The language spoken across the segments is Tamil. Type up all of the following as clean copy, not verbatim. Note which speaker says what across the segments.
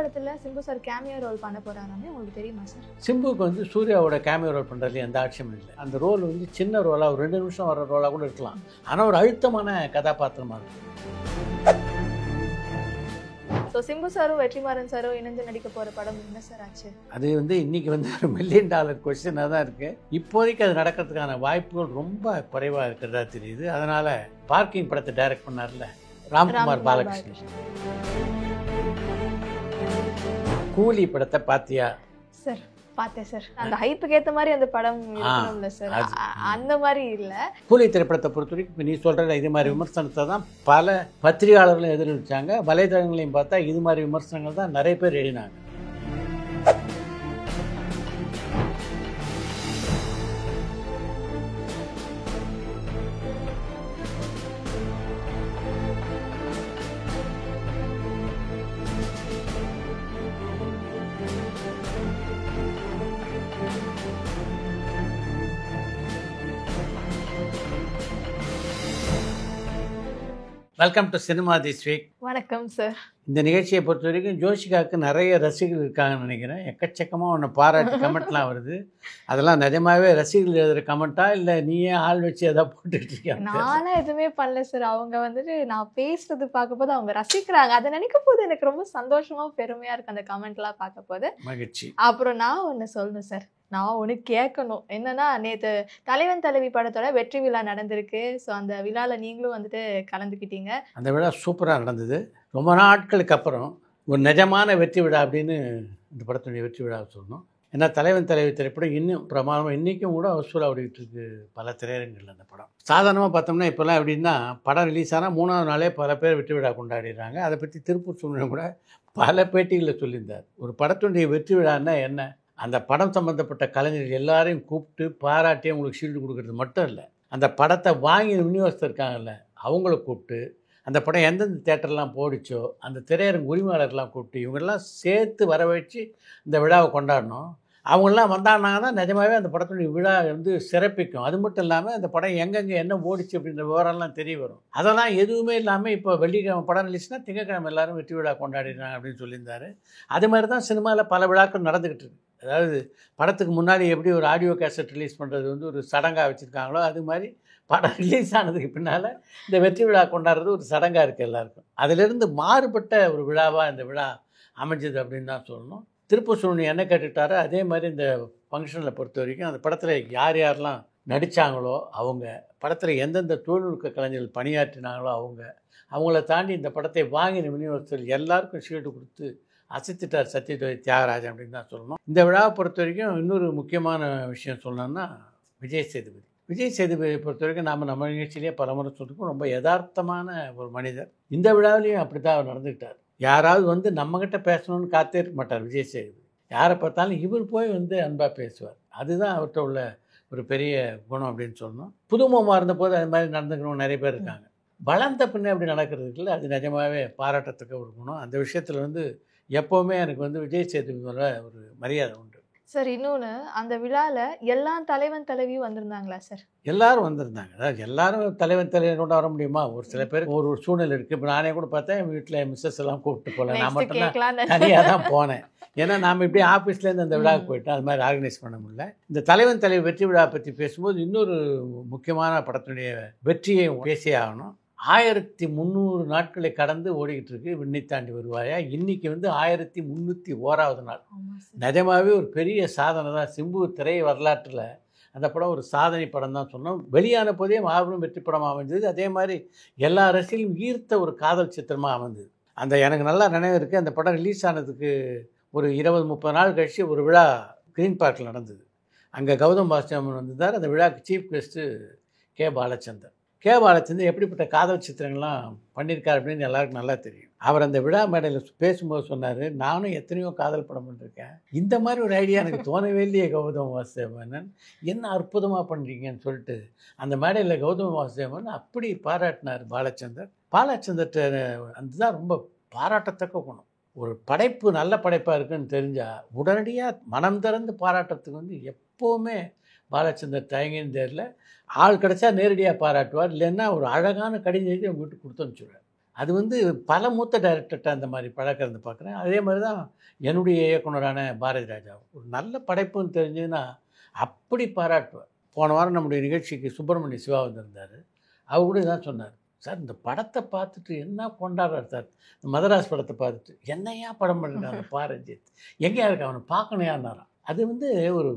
Speaker 1: படத்துல சிம்பு சார் கேமியோ ரோல் பண்ண போறாராமே, உங்களுக்கு தெரியுமா சார்?
Speaker 2: சிம்புக்கு வந்து சூர்யாவோட கேமியோ ரோல் பண்ணுறதுல எந்த ஆட்சியும் இல்லை. அந்த ரோல் வந்து சின்ன ரோலாக ஒரு 2 நிமிஷம் வர ரோலாக கூட இருக்கலாம். ஆனால் ஒரு அழுத்தமான கதாபாத்திரமாக இருக்கும்.
Speaker 1: ஸோ சிம்பு சாரும் வெற்றிமாறன் சாரும் இணைந்து நடிக்க போற படம் என்ன சார் ஆச்சு?
Speaker 2: அது வந்து இன்னைக்கு வந்து ஒரு $1 மில்லியன் கொஸ்டினாக தான் இருக்குது. இப்போதைக்கு அது நடக்கிறதுக்கான வாய்ப்புகள் ரொம்ப குறைவாக இருக்கிறதா தெரியுது. அதனால் பார்க்கிங் படத்தை டைரக்ட் பண்ணார்ல ராம்குமார் பாலகிருஷ்ணன். கூலி படத்தை பார்த்தியா?
Speaker 1: சார் பார்த்தேன் சார். அந்த ஹைப்புக்கு ஏற்ற மாதிரி அந்த படம் இருக்கணும்ல சார், அந்த மாதிரி இல்லை.
Speaker 2: கூலி திரைப்படத்தை பொறுத்த வரைக்கும் இப்போ நீ சொல்கிற இது மாதிரி விமர்சனத்தை தான் பல பத்திரிகையாளர்களும் எதிர்த்தாங்க. வலைதளங்களையும் பார்த்தா இது மாதிரி விமர்சனங்கள் தான் நிறைய பேர் எழுதினாங்க. Welcome to cinema this week.
Speaker 1: வணக்கம் சார்.
Speaker 2: இந்த நிகழ்ச்சியை பொறுத்த வரைக்கும் ஜோஷிகாவுக்கு நிறைய ரசிகர்கள் இருக்காங்கன்னு நினைக்கிறேன். எக்கச்சக்கமாக ஒன்று பாராட்டு கமெண்ட்லாம் வருது. அதெல்லாம் நிஜமாவே ரசிகர்கள் எழுதுகிற கமெண்ட்டா இல்லை நீயே ஆள் வச்சு எதாவது போட்டுட்டு இருக்கியா?
Speaker 1: நானும் எதுவுமே பண்ணல சார். அவங்க வந்துட்டு நான் பேசுறது பார்க்க போது அவங்க ரசிக்கிறாங்க. அதை நினைக்கும் போது எனக்கு ரொம்ப சந்தோஷமா பெருமையா இருக்கு அந்த கமெண்ட்லாம் பார்க்க போது.
Speaker 2: மகிழ்ச்சி.
Speaker 1: அப்புறம் நான் ஒன்று சொல்லணும் சார், நான் ஒன்று கேட்கணும். என்னன்னா, நேற்று தலைவன் தலைவி படத்தோட வெற்றி விழா நடந்திருக்கு. ஸோ அந்த விழாவில் நீங்களும் வந்துட்டு கலந்துக்கிட்டீங்க.
Speaker 2: அந்த விழா சூப்பராக நடந்தது. ரொம்ப நாட்களுக்கு அப்புறம் ஒரு நிஜமான வெற்றி விழா அப்படின்னு இந்த படத்துடைய வெற்றி விழாவை சொல்லணும். ஏன்னா தலைவன் தலைவி திரைப்படம் இன்னும் பிரமாதமாக இன்றைக்கும் கூட வசூலாக ஓடிக்கிட்டு இருக்கு பல திரையரங்குகள். அந்த படம் சாதாரணமாக பார்த்தோம்னா இப்போல்லாம் எப்படின்னா, படம் ரிலீஸ் ஆனால் 3ஆவது நாளே பல பேர் வெற்றி விழா கொண்டாடிடுறாங்க. அதை பற்றி திருப்பூர் சூழ்நிலை கூட பல பேட்டிகளில் சொல்லியிருந்தார். ஒரு படத்துடைய வெற்றி விழான்னா என்ன, அந்த படம் சம்மந்தப்பட்ட கலைஞர்கள் எல்லாரையும் கூப்பிட்டு பாராட்டி அவங்களுக்கு ஷீல்டு கொடுக்கறது மட்டும் இல்லை, அந்த படத்தை வாங்கி விநியோகஸ்தர் இருக்காங்கல்ல அவங்கள கூப்பிட்டு அந்த படம் எந்தெந்த தேட்டர்லாம் போடிச்சோ அந்த திரையரங்கு உரிமையாளர்லாம் கூப்பிட்டு இவங்கெல்லாம் சேர்த்து வரவழைச்சு இந்த விழாவை கொண்டாடணும். அவங்களாம் வந்தாங்கன்னா நிஜமாகவே அந்த படத்துடைய விழா வந்து சிறப்பிக்கும். அது மட்டும் இல்லாமல் அந்த படம் எங்கெங்கே என்ன ஓடிச்சு அப்படின்ற விவரம்லாம் தெரிய வரும். அதெல்லாம் எதுவுமே இல்லாமல் இப்போ வெள்ளிக்கிழமை படம் ரிலீஸ்னால் திங்கக்கிழமை எல்லாரும் வெற்றி விழா கொண்டாடினாங்க அப்படின்னு சொல்லியிருந்தாரு. அது மாதிரி தான் சினிமாவில் பல விழாக்கள் நடந்துக்கிட்டு இருக்கு. அதாவது படத்துக்கு முன்னாடி எப்படி ஒரு ஆடியோ கேசட் ரிலீஸ் பண்ணுறது வந்து ஒரு சடங்காக வச்சுருக்காங்களோ, அது மாதிரி படம் ரிலீஸ் ஆனதுக்கு பின்னால் இந்த வெற்றி விழா கொண்டாடுறது ஒரு சடங்காக இருக்குது எல்லாருக்கும். அதிலிருந்து மாறுபட்ட ஒரு விழாவாக இந்த விழா அமைஞ்சது அப்படின்னு தான் சொல்லணும். திருப்பூர் சூழ்நிலை என்ன கேட்டுட்டாரோ அதே மாதிரி இந்த ஃபங்க்ஷனில் பொறுத்த வரைக்கும் அந்த படத்தில் யார் யாரெல்லாம் நடித்தாங்களோ அவங்க, படத்தில் எந்தெந்த தொழில்நுட்ப கலைஞர்கள் பணியாற்றினாங்களோ அவங்கள தாண்டி இந்த படத்தை வாங்கின விநியோகத்தில் எல்லாருக்கும் ஷீல்டு கொடுத்து அசைத்திட்டார் சத்யஜோதி தியாகராஜன் அப்படின்னு தான் சொல்லணும். இந்த விழாவை பொறுத்த வரைக்கும் இன்னொரு முக்கியமான விஷயம் சொல்லணும்னா விஜய் சேதுபதி. விஜய் சேதுபதியை பொறுத்த வரைக்கும் நம்ம நிகழ்ச்சியிலேயே பல முறை சொல்லிருக்கோம், ரொம்ப யதார்த்தமான ஒரு மனிதர். இந்த விழாவிலையும் அப்படி தான் அவர் நடந்துக்கிட்டார். யாராவது வந்து நம்மக்கிட்ட பேசணும்னு காத்தே இருக்க மாட்டார் விஜய் சேதுபதி. யாரை பார்த்தாலும் இவர் போய் வந்து அன்பாக பேசுவார். அதுதான் அவர்கிட்ட உள்ள ஒரு பெரிய குணம் அப்படின்னு சொல்லணும். புதுமுகமாக இருந்தபோது அது மாதிரி நடந்துக்கணும் நிறைய பேர் இருக்காங்க. வளர்ந்த பின்னே அப்படி நடக்கிறதுக்குள்ள அது நிஜமாகவே பாராட்டத்தக்க ஒரு குணம். அந்த விஷயத்தில் வந்து எப்போவுமே எனக்கு வந்து விஜய் சேதுபதியோட ஒரு மரியாதை உண்டு
Speaker 1: சார். இன்னொன்று, அந்த விழாவில் எல்லா தலைவன் தலைவியும் வந்திருந்தாங்களா சார்?
Speaker 2: எல்லாரும் வந்திருந்தாங்க. அதாவது எல்லாரும் தலைவன் தலைவனோட வர முடியுமா? ஒரு சில பேர் ஒரு சூழ்நிலை இருக்குது. இப்போ நானே கூட பார்த்தேன், என் வீட்டில் மிஸ்ஸஸ் எல்லாம் கூப்பிட்டு போகல, நான் மட்டும்தான் தனியாக தான் போனேன். ஏன்னா நாம் இப்படி ஆஃபீஸ்லேருந்து அந்த விழாவுக்கு போயிட்டோம், அது மாதிரி ஆர்கனைஸ் பண்ண முடியல. இந்த தலைவன் தலைவி வெற்றி விழா பற்றி பேசும்போது இன்னொரு முக்கியமான படத்தினுடைய வெற்றியை பேசியே ஆகணும். 1300 நாட்களை கடந்து ஓடிக்கிட்டு இருக்கு விண்ணை தாண்டி வருவாயா. இன்றைக்கி வந்து 1301வது நாள். நிஜமாகவே ஒரு பெரிய சாதனை தான். சிம்பு திரை வரலாற்றில் அந்த படம் ஒரு சாதனை படம் தான் சொன்னோம். வெளியான போதே மாபெரும் வெற்றி படமாக அமைஞ்சது. அதே மாதிரி எல்லா ரசிகர்களும் ஈர்த்த ஒரு காதல் சித்திரமாக அமைஞ்சது. அந்த எனக்கு நல்லா நினைவு இருக்குது. அந்த படம் ரிலீஸ் ஆனதுக்கு ஒரு 20-30 நாள் கழிச்சு ஒரு விழா க்ரீன் பார்க்கில் நடந்தது. அங்கே கௌதம் வாசுதேவன் வந்திருந்தார். அந்த விழாவுக்கு சீஃப் கெஸ்ட்டு கே பாலச்சந்தர். கே பாலச்சந்தர் எப்படிப்பட்ட காதல் சித்திரங்கள்லாம் பண்ணியிருக்கார் அப்படின்னு எல்லாருக்கும் நல்லா தெரியும். அவர் அந்த விழா மேடையில் பேசும்போது சொன்னார், நானும் எத்தனையோ காதல் படம் பண்ணிருக்கேன், இந்த மாதிரி ஒரு ஐடியா எனக்கு தோணவே இல்லையே கௌதம் வாசுதேவன், என்ன அற்புதமாக பண்ணுறீங்கன்னு சொல்லிட்டு அந்த மேடையில் கௌதம் வாசுதேவன் அப்படி பாராட்டினார் பாலச்சந்தர். பாலச்சந்தர் அதுதான் ரொம்ப பாராட்டத்தக்க குணம். ஒரு படைப்பு நல்ல படைப்பாக இருக்குன்னு தெரிஞ்சால் உடனடியாக மனம் திறந்து பாராட்டுறதுக்கு வந்து எப்போவுமே பாலச்சந்தர் தயங்கின்னு தெரியல. ஆள் கிடச்சா நேரடியாக பாராட்டுவார், இல்லைன்னா ஒரு அழகான கடிதத்தை அவங்க வீட்டுக்கு கொடுத்து அனுப்பிச்சுடுவார். அது வந்து பல மூத்த டைரக்டர்கிட்ட அந்த மாதிரி பழக்கம் இருந்து பார்க்குறேன். அதே மாதிரி தான் என்னுடைய இயக்குனரான பாரதி ராஜா. ஒரு நல்ல படைப்புன்னு தெரிஞ்சதுன்னா அப்படி பாராட்டுவேன். போன வாரம் நம்முடைய நிகழ்ச்சிக்கு சுப்பிரமணிய சிவா வந்திருந்தார். அவர் கூட இதான் சொன்னார். சார் இந்த படத்தை பார்த்துட்டு என்ன கொண்டாடுறார் சார், இந்த மதராஸ் படத்தை பார்த்துட்டு என்னையா படம் பண்ணிருக்கான் அந்த பாரஞ்சித், எங்கேயா இருக்கு அவனை பார்க்கணையான்னாராம். அது வந்து ஒரு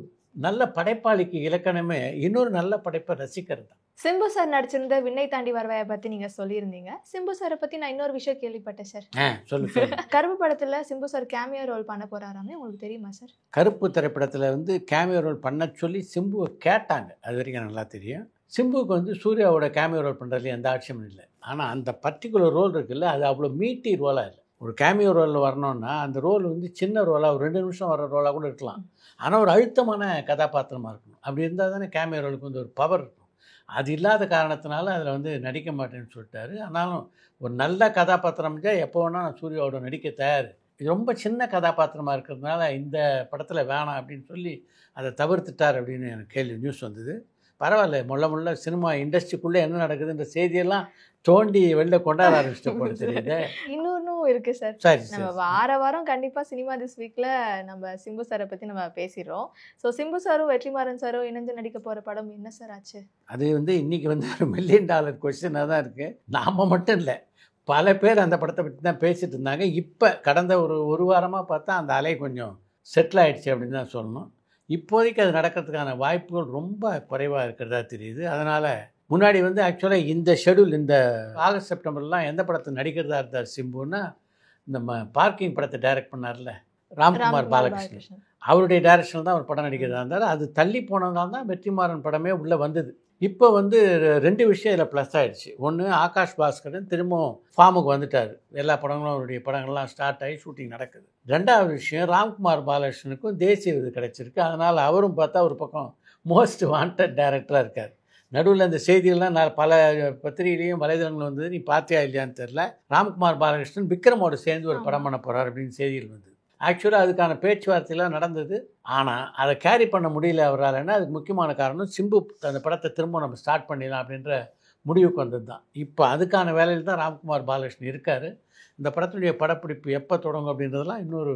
Speaker 2: நல்ல படைப்பாளிக்கு இலக்கணமே இன்னொரு நல்ல படைப்பை ரசிக்கிறது தான்.
Speaker 1: சிம்பு சார் நடிச்சிருந்த விண்ணை தாண்டி வருவாயை பத்தி நீங்க சொல்லியிருந்தீங்க. சிம்பு சாரை பத்தி நான் இன்னொரு விஷயம் கேள்விப்பட்டேன் சார்.
Speaker 2: சொல்லு சொல்லு.
Speaker 1: கருப்பு படத்துல சிம்பு சார் கேமியோ ரோல் பண்ண போறாராமே, உங்களுக்கு தெரியுமா சார்?
Speaker 2: கருப்பு திரைப்படத்தில் வந்து கேமியோ ரோல் பண்ண சொல்லி சிம்புவை கேட்டாங்க. அது வரைக்கும் எனக்கு நல்லா தெரியும். சிம்புவுக்கு வந்து சூர்யாவோட கேமியோ ரோல் பண்ணுறதுல எந்த ஆட்சியும் இல்லை. ஆனால் அந்த பர்டிகுலர் ரோல் இருக்குல்ல, அது அவ்வளோ மீட்டி ரோலாக இல்லை. ஒரு கேமியோ ரோலில் வரணும்னா அந்த ரோல் வந்து சின்ன ரோலாக ஒரு 2 நிமிஷம் வர ரோலாக கூட இருக்கலாம். ஆனால் ஒரு அழுத்தமான கதாபாத்திரமாக இருக்கணும். அப்படி இருந்தால் தானே கேமியோ ரோலுக்கு வந்து ஒரு பவர் இருக்கும். அது இல்லாத காரணத்தினால அதில் வந்து நடிக்க மாட்டேன்னு சொல்லிட்டாரு. ஆனாலும் ஒரு நல்ல கதாபாத்திரம் இருந்தால் எப்போ வேணால் நான் சூர்யாவோட நடிக்க தயார். இது ரொம்ப சின்ன கதாபாத்திரமாக இருக்கிறதுனால இந்த படத்தில் வேணாம் அப்படின்னு சொல்லி அதை தவிர்த்துட்டார் அப்படின்னு எனக்கு நியூஸ் வந்தது. பரவாயில்ல, முள்ள சினிமா இண்டஸ்ட்ரிக்குள்ளே என்ன நடக்குதுன்ற செய்தியெல்லாம் தோண்டி வெளில கொண்டாட ஆரம்பிச்சிட்ட போல தெரியுது.
Speaker 1: இன்னொன்னும் இருக்கு சார்.
Speaker 2: சரி,
Speaker 1: நம்ம வாரம் கண்டிப்பா சினிமா திஸ் வீக்ல நம்ம சிம்பு சாரை பத்தி நம்ம பேசிடுறோம். ஸோ சிம்பு சாரும் வெற்றிமாறன் சாரும் இணைஞ்சு நடிக்க போற படம் என்ன சார் ஆச்சு?
Speaker 2: அது வந்து இன்னைக்கு வந்து ஒரு $1 மில்லியன் கொஸ்டினாக தான் இருக்குது. நாம் மட்டும் இல்லை, பல பேர் அந்த படத்தை பற்றி தான் பேசிட்டு இருந்தாங்க. இப்போ கடந்த ஒரு வாரமாக பார்த்தா அந்த அலை கொஞ்சம் செட்டில் ஆகிடுச்சு அப்படின்னு தான் சொல்லணும். இப்போதைக்கு அது நடக்கிறதுக்கான வாய்ப்புகள் ரொம்ப குறைவாக இருக்கிறதா தெரியுது. அதனால் முன்னாடி வந்து ஆக்சுவலாக இந்த ஷெடியூல் இந்த ஆகஸ்ட் செப்டம்பர்லாம் எந்த படத்தை நடிக்கிறதா இருந்தார் சிம்புன்னா, இந்த பார்க்கிங் படத்தை டைரக்ட் பண்ணார்ல ராம்குமார் பாலகிருஷ்ணன், அவருடைய டைரக்ஷனில் தான் ஒரு படம் நடிக்கிறதா இருந்தார். அது தள்ளி போனதால் தான் வெற்றிமாறன் படமே உள்ளே வந்தது. இப்போ வந்து 2 விஷயம் இதில் ப்ளஸ் ஆகிடுச்சு. ஒன்று, ஆகாஷ் பாஸ்கரன் திரும்பவும் ஃபார்முக்கு வந்துட்டார். எல்லா படங்களும் அவருடைய படங்கள்லாம் ஸ்டார்ட் ஆகி ஷூட்டிங் நடக்குது. 2வது விஷயம், ராம்குமார் பாலகிருஷ்ணனுக்கும் தேசிய விருது கிடச்சிருக்கு. அதனால் அவரும் பார்த்தா ஒரு பக்கம் மோஸ்ட் வாண்டட் டைரக்டராக இருக்கார். நடுவில் இந்த செய்திகள்லாம் நான் பல பத்திரிகையிலையும் வலைதளங்கள் வந்தது, நீ பார்த்தியா இல்லையான்னு தெரில. ராம்குமார் பாலகிருஷ்ணன் விக்ரமோடு சேர்ந்து ஒரு படம் பண்ண போகிறார் அப்படின்னு செய்திகள் வந்தது. ஆக்சுவலாக அதுக்கான பேச்சுவார்த்தையெல்லாம் நடந்தது. ஆனால் அதை கேரி பண்ண முடியல அவரால். அதுக்கு முக்கியமான காரணம் சிம்பு அந்த படத்தை திரும்ப நம்ம ஸ்டார்ட் பண்ணிடலாம் அப்படின்ற முடிவுக்கு வந்தது தான். இப்போ அதுக்கான வேலையில் தான் ராம்குமார் பாலகிருஷ்ணன் இருக்கார். இந்த படத்துடைய படப்பிடிப்பு எப்போ தொடங்கும் அப்படின்றதெல்லாம் இன்னொரு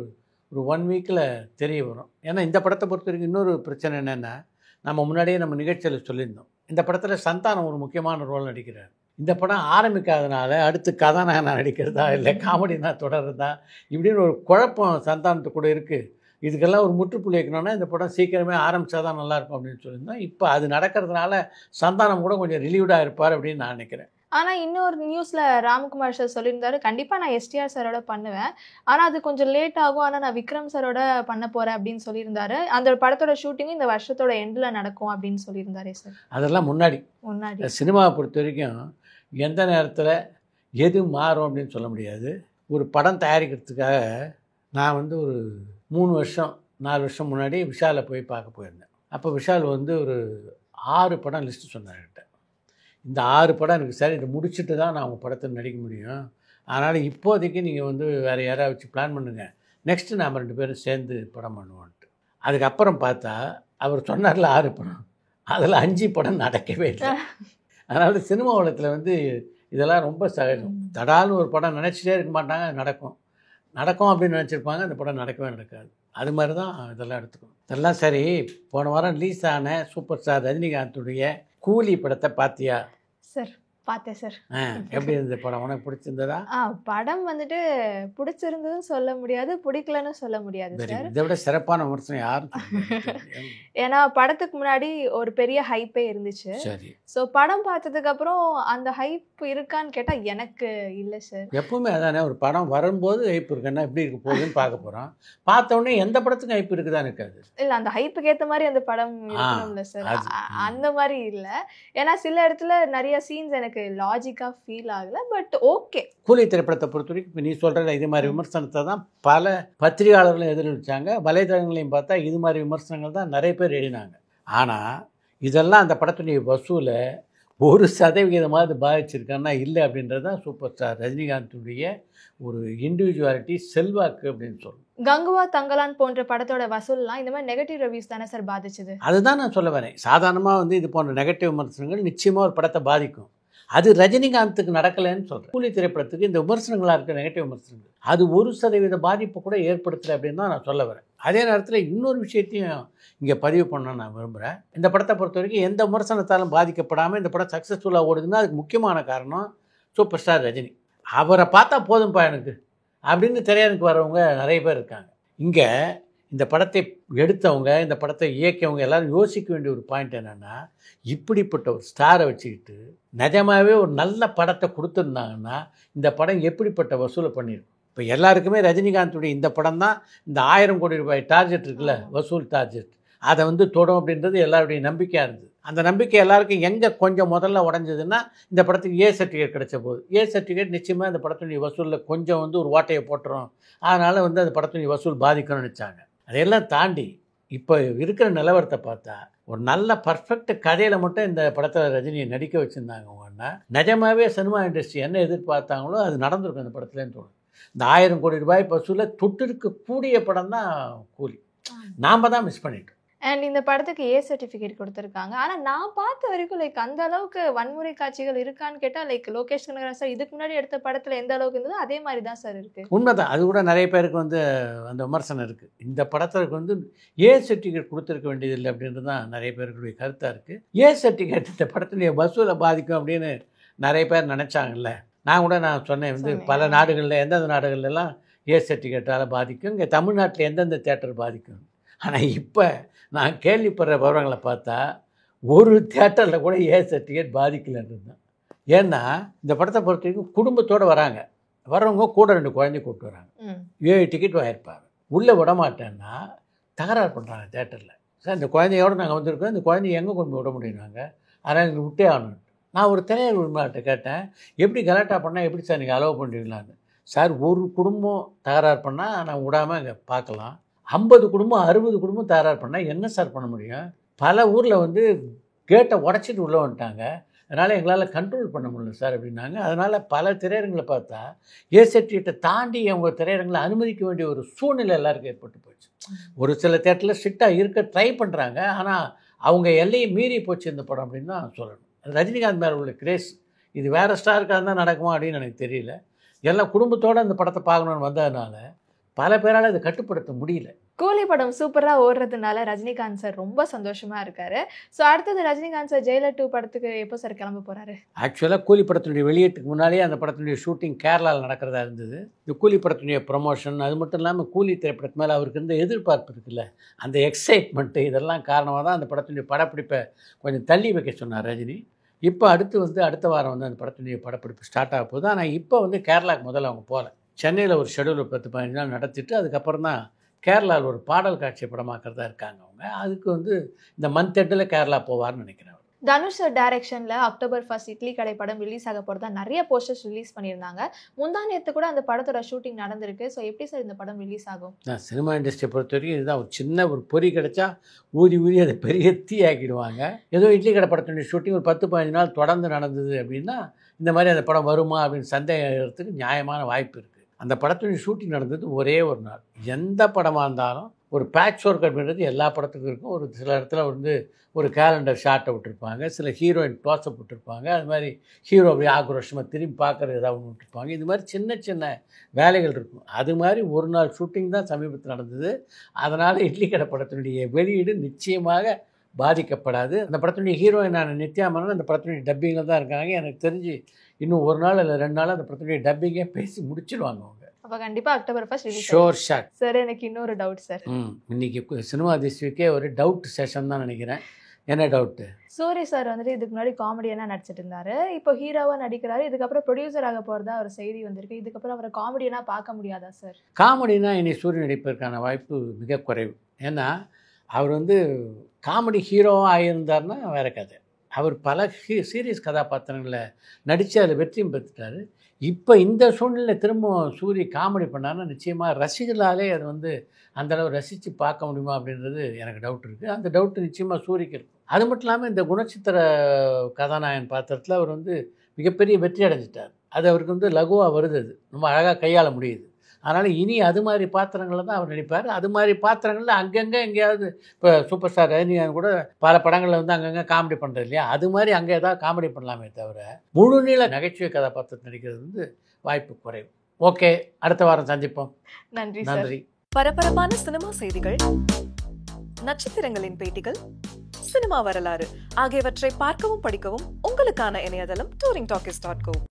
Speaker 2: 1 வீக்கில் தெரிய வரும். ஏன்னா இந்த படத்தை பொறுத்த வரைக்கும் இன்னொரு பிரச்சனை என்னென்னா, நம்ம முன்னாடியே நம்ம நிகழ்ச்சியில் சொல்லியிருந்தோம், இந்த படத்தில் சந்தானம் ஒரு முக்கியமான ரோல் நடிக்கிறார். இந்த படம் ஆரம்பிக்காதனால அடுத்து கதாநாயகனாக நடிக்கிறதா இல்லை காமெடினா தொடர்றதா இப்படின்னு ஒரு குழப்பம் சந்தானத்து கூட இருக்குது. இதுக்கெல்லாம் ஒரு முற்றுப்புள்ளி வைக்கணும்னா இந்த படம் சீக்கிரமே ஆரம்பித்தா தான் நல்லாயிருக்கும் அப்படின்னு சொல்லியிருந்தோம். இப்போ அது நடக்கிறதுனால சந்தானம் கூட கொஞ்சம் ரிலீவ்டாக இருப்பார் அப்படின்னு நான் நினைக்கிறேன்.
Speaker 1: ஆனால் இன்னொரு நியூஸில் ராம்குமார் சார் சொல்லியிருந்தாரு, கண்டிப்பாக நான் எஸ்டிஆர் சாரோட பண்ணுவேன், ஆனால் அது கொஞ்சம் லேட் ஆகும், ஆனால் நான் விக்ரம் சாரோட பண்ண போகிறேன் அப்படின்னு சொல்லியிருந்தாரு. அந்த படத்தோட ஷூட்டிங்கும் இந்த வருஷத்தோட எண்டில் நடக்கும் அப்படின்னு சொல்லியிருந்தாரே சார்.
Speaker 2: அதெல்லாம் முன்னாடி சினிமாவை பொறுத்த வரைக்கும் எந்த நேரத்தில் எது மாறும் அப்படின்னு சொல்ல முடியாது. ஒரு படம் தயாரிக்கிறதுக்காக நான் வந்து ஒரு 3 வருஷம் 4 வருஷம் முன்னாடி விஷாலை போய் பார்க்க போயிருந்தேன். அப்போ விஷால் வந்து ஒரு 6 படம் லிஸ்ட்டு சொன்னார்கிட்ட. இந்த 6 படம் எனக்கு சார் இதை முடிச்சுட்டு தான் நான் உங்கள் படத்தில் நடிக்க முடியும், அதனால் இப்போதைக்கு நீங்கள் வந்து வேறு யாராவது வச்சு பிளான் பண்ணுங்கள், நெக்ஸ்ட்டு நாம் 2 பேரும் சேர்ந்து படம் பண்ணுவோன்ட்டு. அதுக்கப்புறம் பார்த்தா அவர் சொன்னார்ல 6 படம், அதில் 5 படம் நடக்கவே இல்லை. அதனால் சினிமா உலகத்தில் வந்து இதெல்லாம் ரொம்ப சகஜம். தடால்னு ஒரு படம் நினச்சிட்டே இருக்க மாட்டாங்க, நடக்கும் அப்படின்னு நினச்சிருப்பாங்க, அந்த படம் நடக்காது. அது மாதிரி தான் இதெல்லாம் எடுத்துக்கணும். இதெல்லாம் சரி, போன வாரம் ரிலீஸ் ஆன சூப்பர் ஸ்டார் ரஜினிகாந்துடைய கூலி படத்தை பார்த்தியா?
Speaker 1: சார் பார்த்தேன் சார்.
Speaker 2: எப்படி இருந்தது படம்? உனக்கு பிடிச்சிருந்ததா?
Speaker 1: படம் வந்துட்டு பிடிச்சிருந்ததுன்னு சொல்ல முடியாது, பிடிக்கலன்னு சொல்ல முடியாது சார்.
Speaker 2: இதை விட சிறப்பான விமர்சனம் யாரும்
Speaker 1: ஏன்னா படத்துக்கு முன்னாடி ஒரு பெரிய ஹைப்பே இருந்துச்சு.
Speaker 2: சரி,
Speaker 1: ஸோ படம் பார்த்ததுக்கு அப்புறம் அந்த ஹைப் இருக்கான்னு கேட்டால் எனக்கு இல்லை சார்.
Speaker 2: எப்பவுமே அதானே, ஒரு படம் வரும்போது ஹைப் இருக்குன்னா எப்படி இருக்க போகுதுன்னு பார்க்க போகிறோம். பார்த்த உடனே எந்த படத்துக்கும் ஹைப் இருக்குதான்னு இருக்காது.
Speaker 1: இல்லை, அந்த ஹைப்புக்கு ஏற்ற மாதிரி அந்த படம் இருக்கணும்ல சார், அந்த மாதிரி இல்லை. ஏன்னா சில இடத்துல நிறைய சீன்ஸ் எனக்கு லாஜிக்காக ஃபீல் ஆகலை, பட் ஓகே.
Speaker 2: கூலி திரைப்படத்தை பொறுத்த வரைக்கும் இப்போ நீ சொல்கிற இது மாதிரி விமர்சனத்தை தான் பல பத்திரிகையாளர்களும் எதிரொலிச்சாங்க. வலைதளங்களையும் பார்த்தா இது மாதிரி விமர்சனங்கள் தான் நிறைய பேர் எழுதினாங்க. ஆனால் இதெல்லாம் அந்த படத்துடைய வசூலை 1% பாதிச்சிருக்கான்னா இல்லை அப்படின்றது தான் சூப்பர் ஸ்டார் ரஜினிகாந்துடைய ஒரு இண்டிவிஜுவாலிட்டி, செல்வாக்கு அப்படின்னு சொல்லணும்.
Speaker 1: கங்குவா தங்கலான் போன்ற படத்தோட வசூல்லாம் இந்த மாதிரி நெகட்டிவ் ரிவ்யூஸ் தானே சார் பாதிச்சது?
Speaker 2: அதுதான் நான் சொல்ல வரேன். சாதாரணமாக வந்து இது போன்ற நெகட்டிவ் விமர்சனங்கள் நிச்சயமாக ஒரு படத்தை பாதிக்கும். அது ரஜினிகாந்துக்கு நடக்கலைன்னு சொல்கிறேன். கூலி திரைப்படத்துக்கு இந்த விமர்சனங்களாக இருக்க நெகட்டிவ் விமர்சனங்கள் அது 1% பாதிப்பு கூட ஏற்படுத்தலை அப்படின்னு தான் நான் சொல்ல வரேன். அதே நேரத்தில் இன்னொரு விஷயத்தையும் இங்கே பதிவு பண்ண நான் விரும்புகிறேன். இந்த படத்தை பொறுத்த வரைக்கும் எந்த விமர்சனத்தாலும் பாதிக்கப்படாமல் இந்த படம் சக்ஸஸ்ஃபுல்லாக ஓடுதுன்னா அதுக்கு முக்கியமான காரணம் சூப்பர் ஸ்டார் ரஜினி. அவரை பார்த்தா போதும்பா எனக்கு அப்படின்னு திரையரங்குக்கு வரவங்க நிறைய பேர் இருக்காங்க. இங்கே இந்த படத்தை எடுத்தவங்க, இந்த படத்தை இயக்கியவங்க எல்லாரும் யோசிக்க வேண்டிய ஒரு பாயிண்ட் என்னென்னா, இப்படிப்பட்ட ஒரு ஸ்டாரை வச்சுக்கிட்டு நிஜமாகவே ஒரு நல்ல படத்தை கொடுத்துருந்தாங்கன்னா இந்த படம் எப்படிப்பட்ட வசூலை பண்ணியிருக்கும். இப்போ எல்லாருக்குமே ரஜினிகாந்துடைய இந்த படம் தான் இந்த 1000 கோடி ரூபாய் டார்கெட் இருக்குல்ல, வசூல் டார்கெட், அதை தொடும் அப்படின்றது எல்லாருடைய நம்பிக்கையாக இருந்தது. அந்த நம்பிக்கை எல்லாருக்கும் எங்கே கொஞ்சம் முதல்ல உடஞ்சதுன்னா இந்த படத்துக்கு ஏ சர்டிஃபிகேட் கிடைச்ச போது. ஏ சர்டிஃபிகேட் நிச்சயமாக இந்த படத்துடைய வசூலில் கொஞ்சம் ஒரு ஓட்டையை போட்டுரும், அதனால் அந்த படத்துடைய வசூல் பாதிக்கும்னு நினச்சாங்க. அதையெல்லாம் தாண்டி இப்போ இருக்கிற நிலவரத்தை பார்த்தா ஒரு நல்ல பர்ஃபெக்ட் கதையில் மட்டும் இந்த படத்தில் ரஜினியை நடிக்க வச்சுருந்தாங்கன்னா நிஜமாகவே சினிமா இண்டஸ்ட்ரி என்ன எதிர்பார்த்தாங்களோ அது நடந்திருக்கும் இந்த படத்துலேன்னு தோணும். இந்த 1000 கோடி ரூபாய் வசூலில் தொட்டிருக்கக்கூடிய படம் தான் கூலி. நாம் தான் மிஸ் பண்ணிட்டோம்.
Speaker 1: அண்ட் இந்த படத்துக்கு ஏ சர்டிஃபிகேட் கொடுத்துருக்காங்க. ஆனால் நான் பார்த்த வரைக்கும் அந்த அளவுக்கு வன்முறை காட்சிகள் இருக்கான்னு கேட்டால் லோகேஷ் கனகராஜ் சார் இதுக்கு முன்னாடி எடுத்த படத்தில் எந்த அளவுக்கு இருந்ததோ அதே மாதிரி தான் சார் இருக்குது.
Speaker 2: உண்மைதான். அது கூட நிறைய பேருக்கு அந்த விமர்சனம் இருக்குது. இந்த படத்திற்கு ஏ சர்டிஃபிகேட் கொடுத்துருக்க வேண்டியதில்லை அப்படின்றது தான் நிறைய பேருக்குடைய கருத்தாக இருக்குது. ஏ சர்டிஃபிகேட் இந்த படத்துடைய வசூலை பாதிக்கும் அப்படின்னு நிறைய பேர் நினச்சாங்கல்ல. நான் சொன்னேன் பல நாடுகளில் எந்தெந்த நாடுகள்லாம் ஏ சர்டிஃபிகேட்டால் பாதிக்கும், இங்கே தமிழ்நாட்டில் எந்தெந்த தேட்டர் பாதிக்கும். ஆனால் இப்போ நான் கேள்விப்படுற விவரங்களை பார்த்தா ஒரு தேட்டரில் கூட ஏ சர்டிஃபிகேட் பாதிக்கலைன்றது தான். ஏன்னா இந்த படத்தை பொறுத்த வரைக்கும் குடும்பத்தோடு வராங்க, வர்றவங்க கூட 2 குழந்தை கூப்பிட்டு வராங்க, 7 டிக்கெட் வாங்கியிருப்பாங்க, உள்ளே விட மாட்டேன்னா தகராறு பண்ணுறாங்க தேட்டரில். சார் இந்த குழந்தையோடு நாங்கள் வந்திருக்கோம், இந்த குழந்தைய எங்கே கொண்டு விட முடியும்னாங்க, அதனால் எங்களுக்கு விட்டே ஆகணும். நான் ஒரு திரையரங்கு உரிமையாளர்கிட்ட கேட்டேன், எப்படி கலாட்டா பண்ணால் எப்படி சார் நீங்கள் அலோவ் பண்ணுறீங்களான்னு. சார் ஒரு குடும்பம் தகராறு பண்ணால் நான் விடாமல் இங்கே பார்க்கலாம், 50 குடும்பம் 60 குடும்பம் தகராறு பண்ணால் என்ன சார் பண்ண முடியும். பல ஊரில் கேட்டை உடச்சிட்டு உள்ளே வந்துட்டாங்க, அதனால் எங்களால் கண்ட்ரோல் பண்ண முடியல சார் அப்படின்னாங்க. அதனால் பல திரையரங்களை பார்த்தா ஏ சர்டிஃபிகேட்டை தாண்டி அவங்க திரையரங்களை அனுமதிக்க வேண்டிய ஒரு சூழ்நிலை எல்லாருக்கும் ஏற்பட்டு போச்சு. ஒரு சில தேட்டரில் ஸ்ட்ரிக்டாக இருக்க ட்ரை பண்ணுறாங்க, ஆனால் அவங்க எல்லையை மீறி போச்சு இந்த படம் அப்படின்னு தான் சொல்லணும். ரஜினிகாந்த் மேலே உள்ள கிரேஸ் இது வேறு ஸ்டாருக்காக தான் நடக்குமா அப்படின்னு எனக்கு தெரியல. எல்லாம் குடும்பத்தோடு அந்த படத்தை பார்க்கணுன்னு வந்ததுனால பல பேரால் அதை கட்டுப்படுத்த முடியல.
Speaker 1: கூலி படம் சூப்பராக ஓடுறதுனால ரஜினிகாந்த் சார் ரொம்ப சந்தோஷமாக இருக்காரு. ஸோ அடுத்தது ரஜினிகாந்த் சார் ஜெயிலர் 2 படத்துக்கு எப்போ சார் கிளம்ப போகிறாரு?
Speaker 2: ஆக்சுவலாக கூலி படத்தினுடைய வெளியீட்டுக்கு முன்னாடியே அந்த படத்தினுடைய ஷூட்டிங் கேரளாவில் நடக்கிறதா இருந்தது. இந்த கூலி படத்தினுடைய ப்ரொமோஷன், அது மட்டும் இல்லாமல் கூலி திரைப்படத்து மேலே அவருக்கு இருந்த எதிர்பார்ப்பு இருக்குல்ல, அந்த எக்ஸைட்மெண்ட்டு, இதெல்லாம் காரணமாக தான் அந்த படத்தினுடைய படப்பிடிப்பை கொஞ்சம் தள்ளி வைக்க சொன்னார் ரஜினி. இப்போ அடுத்த வாரம் அந்த படத்தினுடைய படப்பிடிப்பு ஸ்டார்ட் ஆக போகுது. ஆனால் இப்போ கேரளாவுக்கு முதல்ல அவங்க போகல, சென்னையில் ஒரு ஷெடியூல் 10-15 நாள் நடத்திட்டு அதுக்கப்புறம் தான் கேரளாவில் ஒரு பாடல் காட்சி படமாக்கிறதா இருக்காங்க அவங்க. அதுக்கு இந்த மந்த் எண்டில் கேரளா போவார்னு நினைக்கிறேன்.
Speaker 1: தனுஷ் சார் டைரக்ஷனில் October 1 இட்லி கடை படம் ரிலீஸ் ஆக போகிறதா நிறைய போஸ்டர்ஸ் ரிலீஸ் பண்ணியிருந்தாங்க. முந்தானேத்து கூட அந்த படத்தோட ஷூட்டிங் நடந்திருக்கு. ஸோ எப்படி சார் இந்த படம் ரிலீஸ் ஆகும்?
Speaker 2: நான் சினிமா இண்டஸ்ட்ரியை பொறுத்த வரைக்கும் இதுதான், ஒரு சின்ன ஒரு பொறி கிடச்சா ஊதி அதை பெரிய தீ ஆக்கிடுவாங்க. ஏதோ இட்லி கடை படத்தினுடைய ஷூட்டிங் ஒரு 10-15 நாள் தொடர்ந்து நடந்தது அப்படின்னா இந்த மாதிரி அந்த படம் வருமா அப்படின்னு சந்தேகத்துக்கு நியாயமான வாய்ப்பு இருக்குது. அந்த படத்தினுடைய ஷூட்டிங் நடந்தது ஒரே ஒரு நாள். எந்த படமாக இருந்தாலும் ஒரு பேட்ச் ஒர்க் அப்படின்றது எல்லா படத்துக்கும் இருக்கும். ஒரு சில இடத்துல ஒரு கேலண்டர் ஷார்ட்டை விட்டுருப்பாங்க, சில ஹீரோயின் க்ளோஸை விட்டுருப்பாங்க, அது மாதிரி ஹீரோ அப்படியே ஆக்ரோஷமாக திரும்பி பார்க்குறது ஏதாவது ஒன்று விட்டுருப்பாங்க. இது மாதிரி சின்ன சின்ன வேலைகள் இருக்கும். அது மாதிரி ஒரு நாள் ஷூட்டிங் தான் சமீபத்தில் நடந்தது. அதனால் இட்லி கடை படத்தினுடைய வெளியீடு நிச்சயமாக பாதிக்கப்படாது. அந்த படத்தினுடைய ஹீரோயினான நித்யா மேனன் அந்த படத்தினுடைய டப்பிங்கில் தான் இருக்காங்க. எனக்கு தெரிஞ்சு இன்னும் ஒரு நாள் இல்லை 2 நாள் அந்த படத்தினுடைய டப்பிங்கே பேசி முடிச்சிடுவாங்க அவங்க.
Speaker 1: அப்போ கண்டிப்பாக October 1 release
Speaker 2: sure shot.
Speaker 1: Sir எனக்கு இன்னொரு டவுட் சார்.
Speaker 2: இன்னைக்கு சினிமா திஸ்விக்கே ஒரு டவுட் செஷன் தான் நினைக்கிறேன். என்ன டவுட்டு?
Speaker 1: சூரி சார் இதுக்கு முன்னாடி காமெடியனாக நடிச்சிட்டு இருந்தாரு, இப்போ ஹீரோவாக நடிக்கிறாரு, இதுக்கப்புறம் ப்ரொடியூசர் ஆக போகிறதா ஒரு செய்தி வந்திருக்கு. இதுக்கப்புறம் அவரை காமெடியனாக பார்க்க முடியாதா சார்?
Speaker 2: காமெடினா இனி சூரிய நடிப்பதற்கான வாய்ப்பு மிக குறைவு. ஏன்னா அவர் காமெடி ஹீரோவாக ஆகியிருந்தார்னா வேறு கதை. அவர் பல சீரியஸ் கதாபாத்திரங்களை நடித்து அதில் வெற்றியும் பெற்றுட்டார். இப்போ இந்த சூழ்நிலை திரும்ப சூரிய காமெடி பண்ணார்னா நிச்சயமாக ரசிகர்களாலே அது அந்தளவு ரசித்து பார்க்க முடியுமா அப்படின்றது எனக்கு டவுட் இருக்குது. அந்த டவுட்டு நிச்சயமாக சூரிக்கு இருக்கும். அது மட்டும் இல்லாமல் இந்த குணச்சித்திர கதாநாயகன் பாத்திரத்தில் அவர் மிகப்பெரிய வெற்றி அடைஞ்சிட்டார். அது அவருக்கு லகுவாக வருது, அது ரொம்ப அழகாக கையாள முடியுது. அதனால் இனி அது மாதிரி பாத்திரங்களில் தான் அவர் நடிப்பார். அது மாதிரி பாத்திரங்களில் அங்கங்கே எங்கேயாவது இப்போ சூப்பர் ஸ்டார் ரஜினிகாந்த் கூட பல படங்களில் வந்து அங்கங்கே காமெடி பண்ணுறது இல்லையா, அது மாதிரி அங்கே ஏதாவது காமெடி பண்ணலாமே தவிர முழுநீள நகைச்சுவை கதாபாத்திரத்தை நடிக்கிறது வந்து வாய்ப்பு குறைவு. ஓகே, அடுத்த வாரம் சந்திப்போம்.
Speaker 1: நன்றி.
Speaker 2: நன்றி.
Speaker 3: பரபரப்பான சினிமா செய்திகள், நட்சத்திரங்களின் பேட்டிகள், சினிமா வரலாறு ஆகியவற்றை பார்க்கவும் படிக்கவும் உங்களுக்கான இணையதளம் touringtalkies.co.